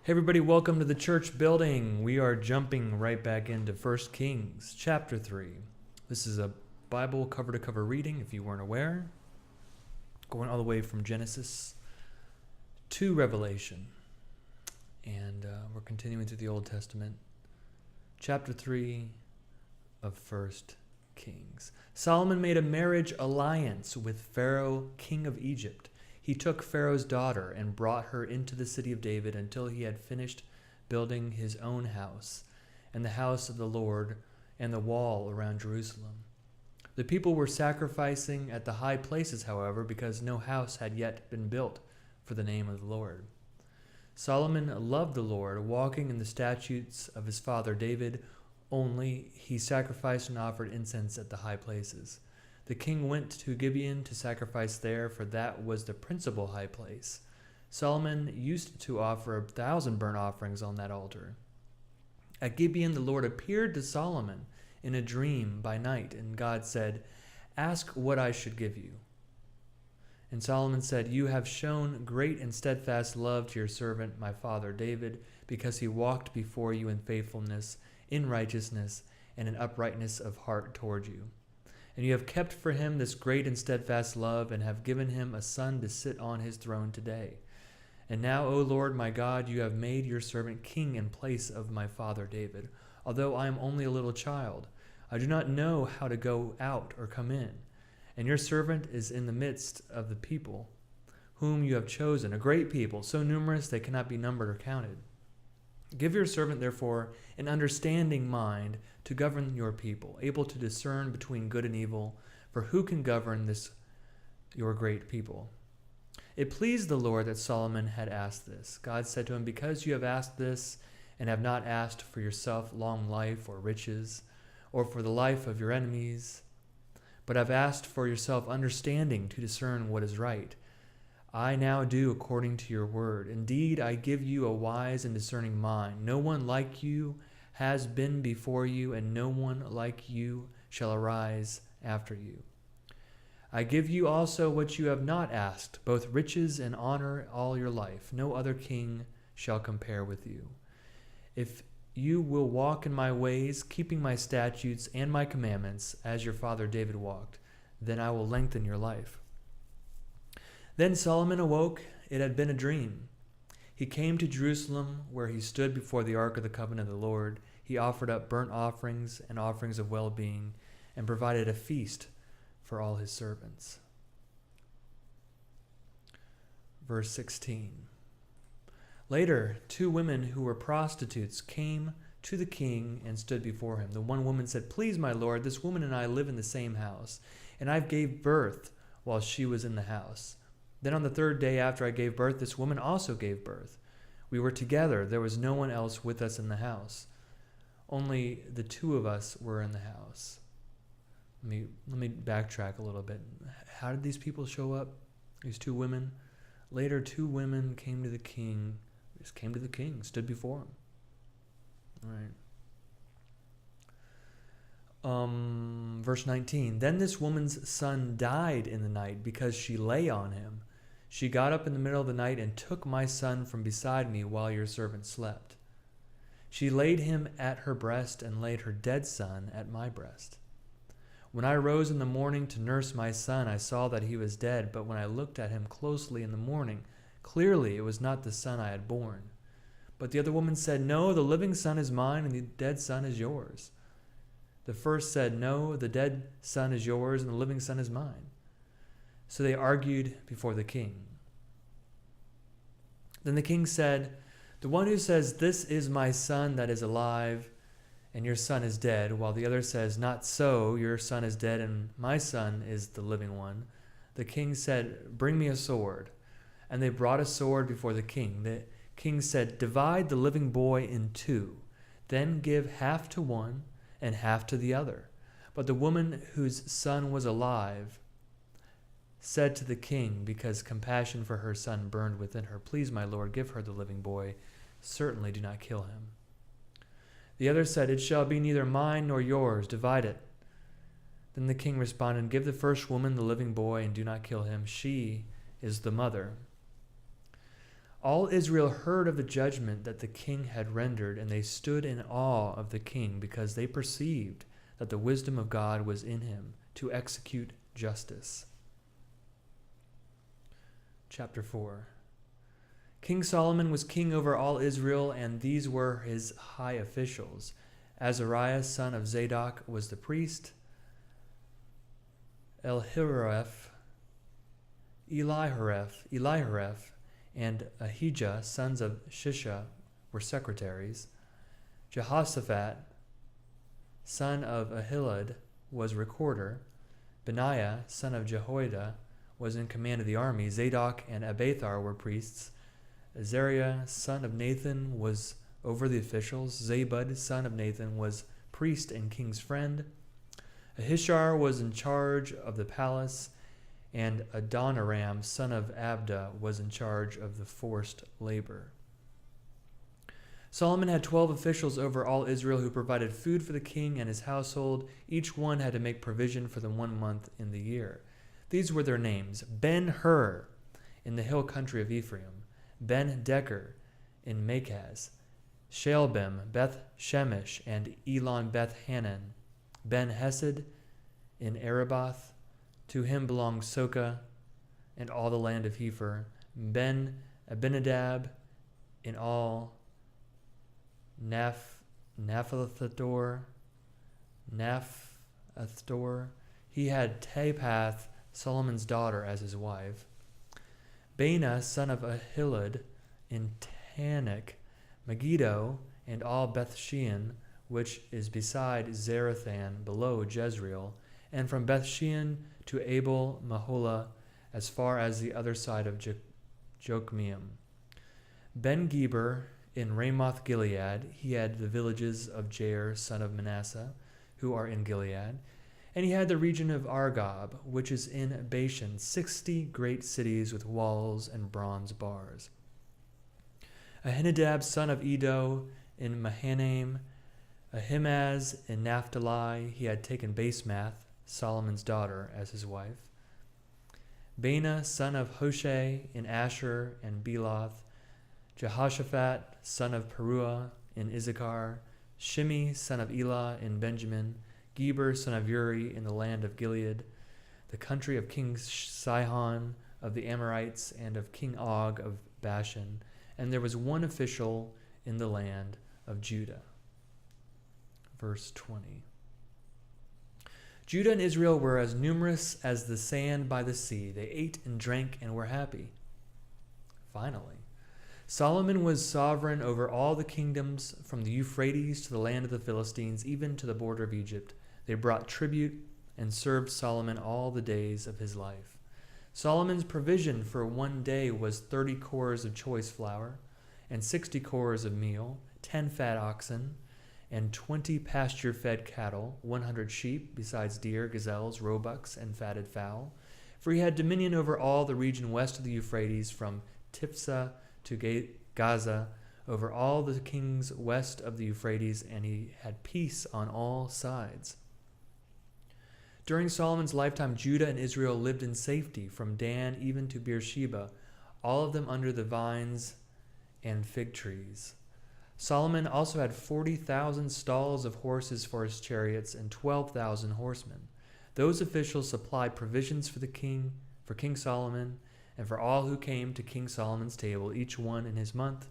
Hey everybody, welcome to the church building. We are jumping right back into 1 Kings chapter 3. This is a Bible cover-to-cover reading, if you weren't aware. Going all the way from Genesis to Revelation. And we're continuing through the Old Testament. Chapter 3 of 1 Kings. Solomon made a marriage alliance with Pharaoh, king of Egypt. He took Pharaoh's daughter and brought her into the city of David until he had finished building his own house and the house of the Lord and the wall around Jerusalem. The people were sacrificing at the high places, however, because no house had yet been built for the name of the Lord. Solomon loved the Lord, walking in the statutes of his father David, only he sacrificed and offered incense at the high places. The king went to Gibeon to sacrifice there, for that was the principal high place. Solomon used to offer 1,000 burnt offerings on that altar. At Gibeon the Lord appeared to Solomon in a dream by night, and God said, "Ask what I should give you." And Solomon said, "You have shown great and steadfast love to your servant, my father David, because he walked before you in faithfulness, in righteousness, and in uprightness of heart toward you. And you have kept for him this great and steadfast love, and have given him a son to sit on his throne today. And now, O Lord my God, you have made your servant king in place of my father David. Although I am only a little child, I do not know how to go out or come in. And your servant is in the midst of the people, whom you have chosen, a great people, so numerous they cannot be numbered or counted. Give your servant, therefore, an understanding mind to govern your people, able to discern between good and evil, for who can govern this your great people?" It pleased the Lord that Solomon had asked this. God said to him, "Because you have asked this, and have not asked for yourself long life or riches, or for the life of your enemies, but have asked for yourself understanding to discern what is right, I now do according to your word. Indeed, I give you a wise and discerning mind. No one like you has been before you, and no one like you shall arise after you. I give you also what you have not asked, both riches and honor all your life. No other king shall compare with you. If you will walk in my ways, keeping my statutes and my commandments, as your father David walked, then I will lengthen your life." Then Solomon awoke. It had been a dream. He came to Jerusalem, where he stood before the ark of the covenant of the Lord. He offered up burnt offerings and offerings of well-being, and provided a feast for all his servants. Verse 16. Later, 2 women who were prostitutes came to the king and stood before him. The one woman said, "Please, my lord, this woman and I live in the same house, and I gave birth while she was in the house. Then on the 3rd day after I gave birth, this woman also gave birth. We were together. There was no one else with us in the house. Only the 2 of us were in the house." Let me backtrack a little bit. How did these people show up? These 2 women? Later, 2 women came to the king. Just came to the king, stood before him. All right. Verse 19. Then this woman's son died in the night because she lay on him. She got up in the middle of the night and took my son from beside me while your servant slept. She laid him at her breast and laid her dead son at my breast. When I rose in the morning to nurse my son, I saw that he was dead, but when I looked at him closely in the morning, clearly it was not the son I had born. But the other woman said, "No, the living son is mine and the dead son is yours." The first said, "No, the dead son is yours and the living son is mine." So they argued before the king. Then the king said, "The one who says, 'This is my son that is alive, and your son is dead,' while the other says, 'Not so, your son is dead, and my son is the living one,'" the king said, "Bring me a sword." And they brought a sword before the king. The king said, "Divide the living boy in 2, then give half to one and half to the other." But the woman whose son was alive said to the king, because compassion for her son burned within her, "Please, my lord, give her the living boy. Certainly do not kill him." The other said, "It shall be neither mine nor yours. Divide it." Then the king responded, "Give the first woman the living boy and do not kill him. She is the mother." All Israel heard of the judgment that the king had rendered, and they stood in awe of the king, because they perceived that the wisdom of God was in him to execute justice. Chapter 4. King Solomon was king over all Israel, and these were his high officials. Azariah, son of Zadok, was the priest. Elihoreph, and Ahijah, sons of Shisha, were secretaries. Jehoshaphat, son of Ahilud, was recorder. Benaiah, son of Jehoiada, was in command of the army. Zadok and Abiathar were priests. Azariah, son of Nathan, was over the officials. Zabud, son of Nathan, was priest and king's friend. Ahishar was in charge of the palace, and Adoniram, son of Abda, was in charge of the forced labor. Solomon had 12 officials over all Israel who provided food for the king and his household. Each one had to make provision for the 1 month in the year. These were their names: Ben-Hur in the hill country of Ephraim, Ben-Decker in Makaz, Shalbim, Beth-Shemesh, and Elon Beth-Hanan, Ben-Hesed in Araboth. To him belonged Soka and all the land of Hepher. Ben-Abinadab in all Naphthathor. He had Tapath, Solomon's daughter, as his wife. Baana, son of Ahilud, in Tanakh, Megiddo, and all Bethshean, which is beside Zarathan, below Jezreel, and from Bethshean to Abel Maholah, as far as the other side of Jokmeam. Ben-Geber in Ramoth Gilead, he had the villages of Jair, son of Manasseh, who are in Gilead, and he had the region of Argob, which is in Bashan, 60 great cities with walls and bronze bars. Ahinadab, son of Edo, in Mahanaim. Ahimaaz in Naphtali, he had taken Basemath, Solomon's daughter, as his wife. Baana, son of Hoshea, in Asher and Beloth. Jehoshaphat, son of Peruah, in Issachar. Shimi, son of Elah, in Benjamin. Geber, son of Uri, in the land of Gilead, the country of King Sihon of the Amorites and of King Og of Bashan. And there was one official in the land of Judah. Verse 20. Judah and Israel were as numerous as the sand by the sea. They ate and drank and were happy. Finally, Solomon was sovereign over all the kingdoms from the Euphrates to the land of the Philistines, even to the border of Egypt. They brought tribute and served Solomon all the days of his life. Solomon's provision for 1 day was 30 cores of choice flour and 60 cores of meal, 10 fat oxen, and 20 pasture-fed cattle, 100 sheep, besides deer, gazelles, roebucks, and fatted fowl. For he had dominion over all the region west of the Euphrates, from Tiphsah to Gaza, over all the kings west of the Euphrates, and he had peace on all sides. During Solomon's lifetime, Judah and Israel lived in safety, from Dan even to Beersheba, all of them under the vines and fig trees. Solomon also had 40,000 stalls of horses for his chariots and 12,000 horsemen. Those officials supplied provisions for King Solomon, and for all who came to King Solomon's table, each one in his month.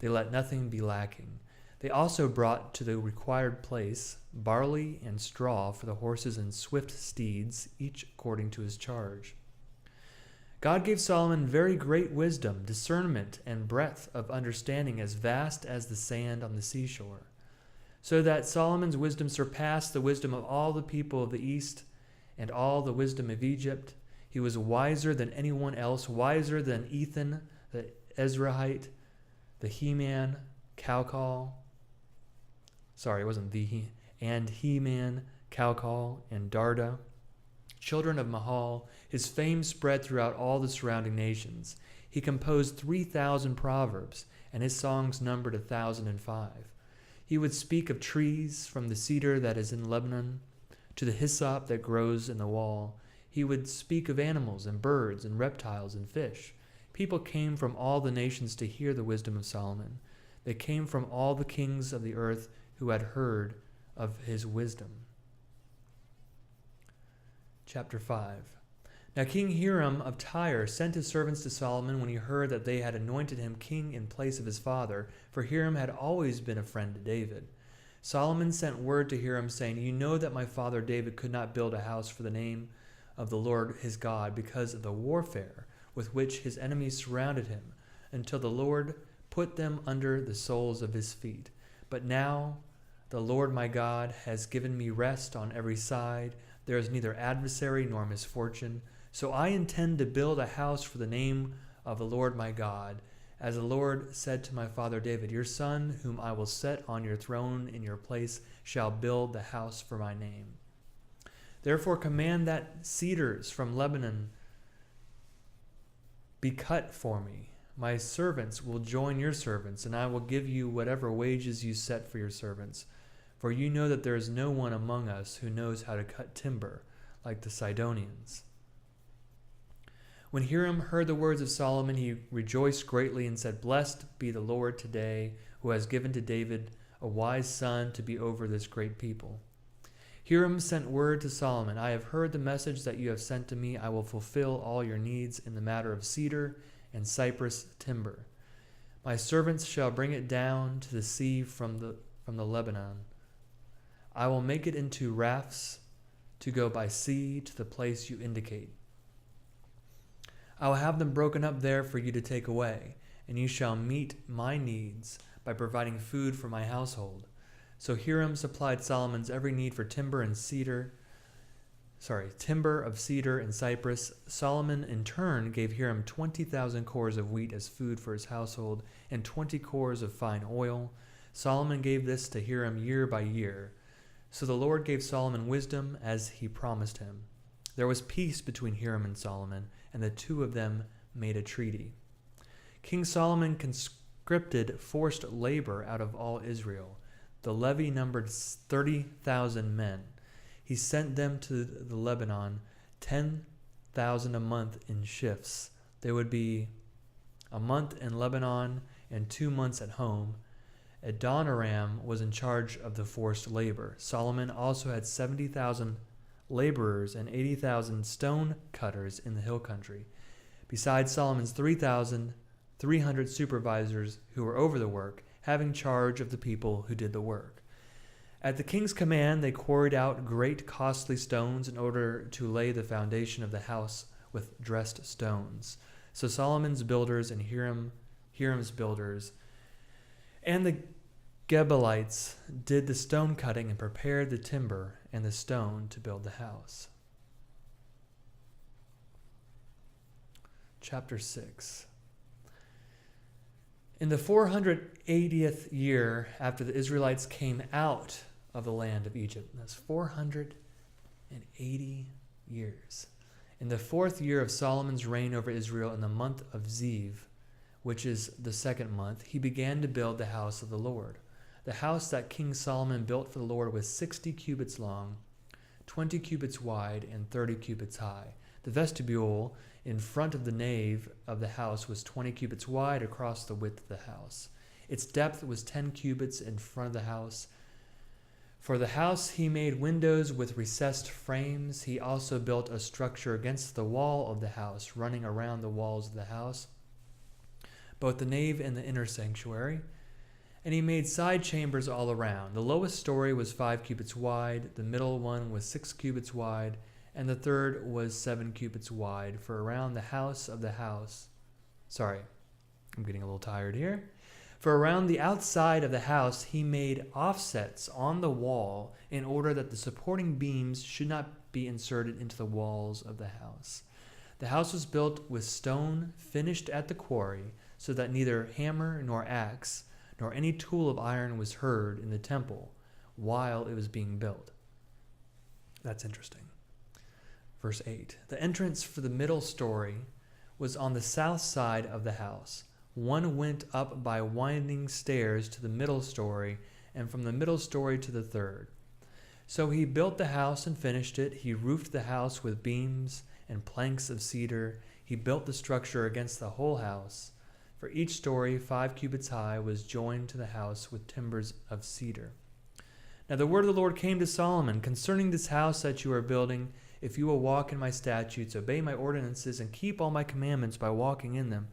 They let nothing be lacking. They also brought to the required place barley and straw for the horses and swift steeds, each according to his charge. God gave Solomon very great wisdom, discernment, and breadth of understanding as vast as the sand on the seashore, so that Solomon's wisdom surpassed the wisdom of all the people of the east and all the wisdom of Egypt. He was wiser than anyone else, wiser than Ethan the Ezrahite, the He-Man, Calcol. Sorry, it wasn't and He-Man, Calcol, and Darda, children of Mahal. His fame spread throughout all the surrounding nations. He composed 3,000 proverbs, and his songs numbered 1,005. He would speak of trees, from the cedar that is in Lebanon to the hyssop that grows in the wall. He would speak of animals and birds and reptiles and fish. People came from all the nations to hear the wisdom of Solomon. They came from all the kings of the earth who had heard of his wisdom. Chapter 5. Now King Hiram of Tyre sent his servants to Solomon when he heard that they had anointed him king in place of his father, for Hiram had always been a friend to David. Solomon sent word to Hiram, saying, "You know that my father David could not build a house for the name of the Lord his God because of the warfare with which his enemies surrounded him, until the Lord put them under the soles of his feet. But now the Lord my God has given me rest on every side. There is neither adversary nor misfortune. So I intend to build a house for the name of the Lord my God. As the Lord said to my father David, your son, whom I will set on your throne in your place, shall build the house for my name. Therefore command that cedars from Lebanon be cut for me. My servants will join your servants, and I will give you whatever wages you set for your servants. For you know that there is no one among us who knows how to cut timber, like the Sidonians." When Hiram heard the words of Solomon, he rejoiced greatly and said, "Blessed be the Lord today, who has given to David a wise son to be over this great people." Hiram sent word to Solomon, "I have heard the message that you have sent to me. I will fulfill all your needs in the matter of cedar and cypress timber. My servants shall bring it down to the sea from the Lebanon. I will make it into rafts to go by sea to the place you indicate. I will have them broken up there for you to take away, and you shall meet my needs by providing food for my household." So Hiram supplied Solomon's every need for timber of cedar and cypress. Solomon in turn gave Hiram 20,000 cores of wheat as food for his household and 20 cores of fine oil. Solomon gave this to Hiram year by year. So the Lord gave Solomon wisdom as he promised him. There was peace between Hiram and Solomon, and the two of them made a treaty. King Solomon conscripted forced labor out of all Israel. The levy numbered 30,000 men. He sent them to the Lebanon, 10,000 a month in shifts. They would be a month in Lebanon and 2 months at home. Adoniram was in charge of the forced labor. Solomon also had 70,000 laborers and 80,000 stone cutters in the hill country, besides Solomon's 3,300 supervisors who were over the work, having charge of the people who did the work. At the king's command, they quarried out great costly stones in order to lay the foundation of the house with dressed stones. So Solomon's builders and Hiram's builders and the Gebalites did the stone cutting and prepared the timber and the stone to build the house. Chapter 6. In the 480th year after the Israelites came out of the land of Egypt, that's 480 years. In the 4th year of Solomon's reign over Israel, in the month of Ziv, which is the 2nd month, he began to build the house of the Lord. The house that King Solomon built for the Lord was 60 cubits long, 20 cubits wide, and 30 cubits high. The vestibule in front of the nave of the house was 20 cubits wide across the width of the house. Its depth was 10 cubits in front of the house. For the house he made windows with recessed frames. He also built a structure against the wall of the house, running around the walls of the house, both the nave and the inner sanctuary. And he made side chambers all around. The lowest story was 5 cubits wide, the middle one was 6 cubits wide, and the third was 7 cubits wide. For around the house of the house, I'm getting a little tired here. For around the outside of the house he made offsets on the wall in order that the supporting beams should not be inserted into the walls of the house. The house was built with stone finished at the quarry, so that neither hammer nor axe nor any tool of iron was heard in the temple while it was being built. That's interesting. Verse 8. The entrance for the middle story was on the south side of the house. One went up by winding stairs to the middle story, and from the middle story to the third. So he built the house and finished it. He roofed the house with beams and planks of cedar. He built the structure against the whole house. For each story, 5 cubits high, was joined to the house with timbers of cedar. Now the word of the Lord came to Solomon concerning this house that you are building. If you will walk in my statutes, obey my ordinances, and keep all my commandments by walking in them,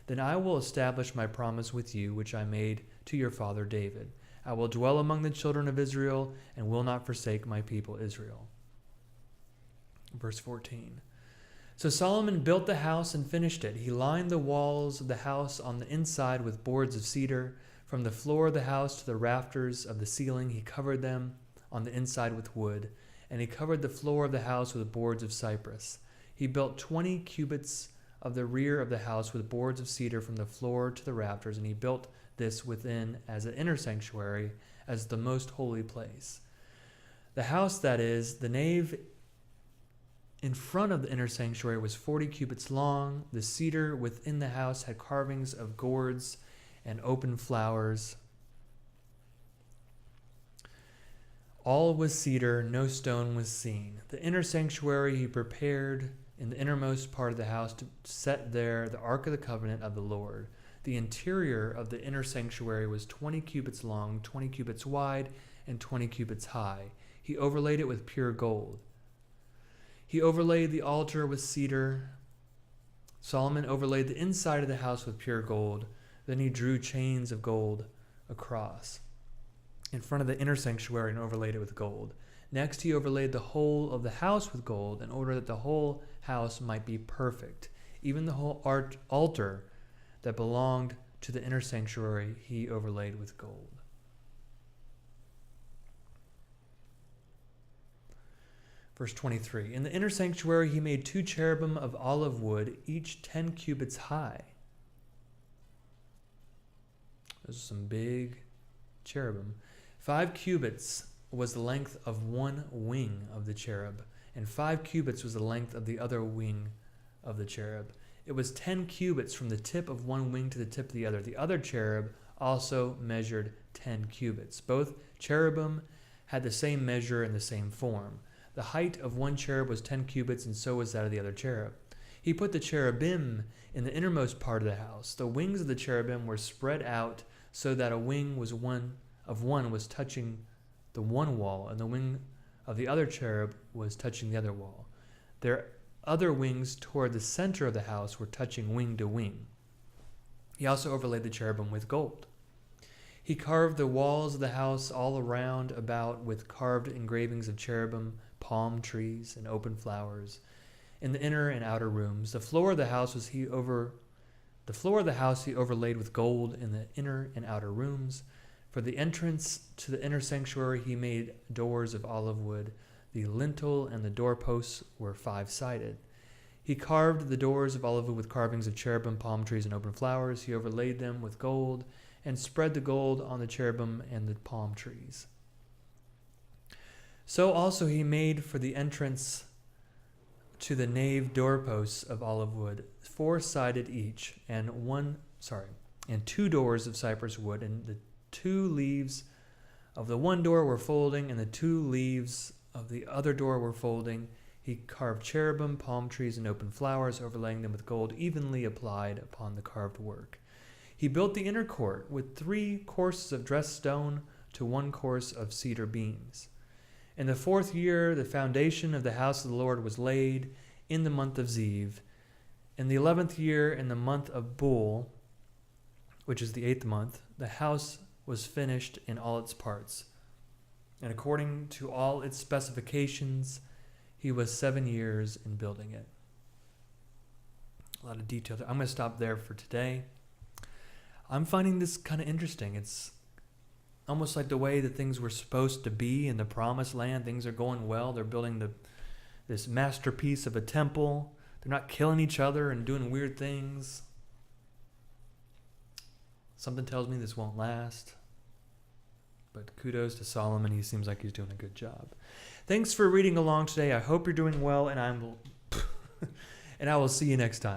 then I will establish my promise with you, which I made to your father David. I will dwell among the children of Israel and will not forsake my people Israel. Verse 14. So Solomon built the house and finished it. He lined the walls of the house on the inside with boards of cedar. From the floor of the house to the rafters of the ceiling, he covered them on the inside with wood. And he covered the floor of the house with boards of cypress. He built 20 cubits of the rear of the house with boards of cedar from the floor to the rafters, and he built this within as an inner sanctuary, as the most holy place. The house, that is, the nave in front of the inner sanctuary, was 40 cubits long. The cedar within the house had carvings of gourds and open flowers. All was cedar, no stone was seen. The inner sanctuary he prepared in the innermost part of the house to set there the Ark of the Covenant of the Lord. The interior of the inner sanctuary was 20 cubits long, 20 cubits wide, and 20 cubits high. He overlaid it with pure gold. He overlaid the altar with cedar. Solomon overlaid the inside of the house with pure gold. Then he drew chains of gold across in front of the inner sanctuary and overlaid it with gold. Next, he overlaid the whole of the house with gold in order that the whole house might be perfect. Even the whole altar that belonged to the inner sanctuary he overlaid with gold. Verse 23, in the inner sanctuary he made 2 cherubim of olive wood, each 10 cubits high. Those are some big cherubim. 5 cubits was the length of one wing of the cherub, and 5 cubits was the length of the other wing of the cherub. It was 10 cubits from the tip of one wing to the tip of the other. The other cherub also measured 10 cubits. Both cherubim had the same measure and the same form. The height of one cherub was 10 cubits, and so was that of the other cherub. He put the cherubim in the innermost part of the house. The wings of the cherubim were spread out so that a wing was one was touching the one wall, and the wing of the other cherub was touching the other wall. Their other wings toward the center of the house were touching wing to wing. He also overlaid the cherubim with gold. He carved the walls of the house all around about with carved engravings of cherubim, palm trees, and open flowers. In the inner and outer rooms, the floor of the house he overlaid with gold in the inner and outer rooms. For the entrance to the inner sanctuary he made doors of olive wood. The lintel and the doorposts were 5-sided. He carved the doors of olive wood with carvings of cherubim, palm trees, and open flowers. He overlaid them with gold and spread the gold on the cherubim and the palm trees. So also he made for the entrance to the nave doorposts of olive wood, 4-sided each, and 2 doors of cypress wood, and the 2 leaves of the one door were folding, and the 2 leaves of the other door were folding. He carved cherubim, palm trees, and open flowers, overlaying them with gold evenly applied upon the carved work. He built the inner court with 3 courses of dressed stone to 1 course of cedar beams. In the 4th year, the foundation of the house of the Lord was laid in the month of Ziv. In the 11th year, in the month of Bul, which is the 8th month, the house was finished in all its parts. And according to all its specifications, he was 7 years in building it. A lot of detail there. I'm going to stop there for today. I'm finding this kind of interesting. It's almost like the way that things were supposed to be in the promised land. Things are going well. They're building this masterpiece of a temple. They're not killing each other and doing weird things. Something tells me this won't last. But kudos to Solomon. He seems like he's doing a good job. Thanks for reading along today. I hope you're doing well, and I will see you next time.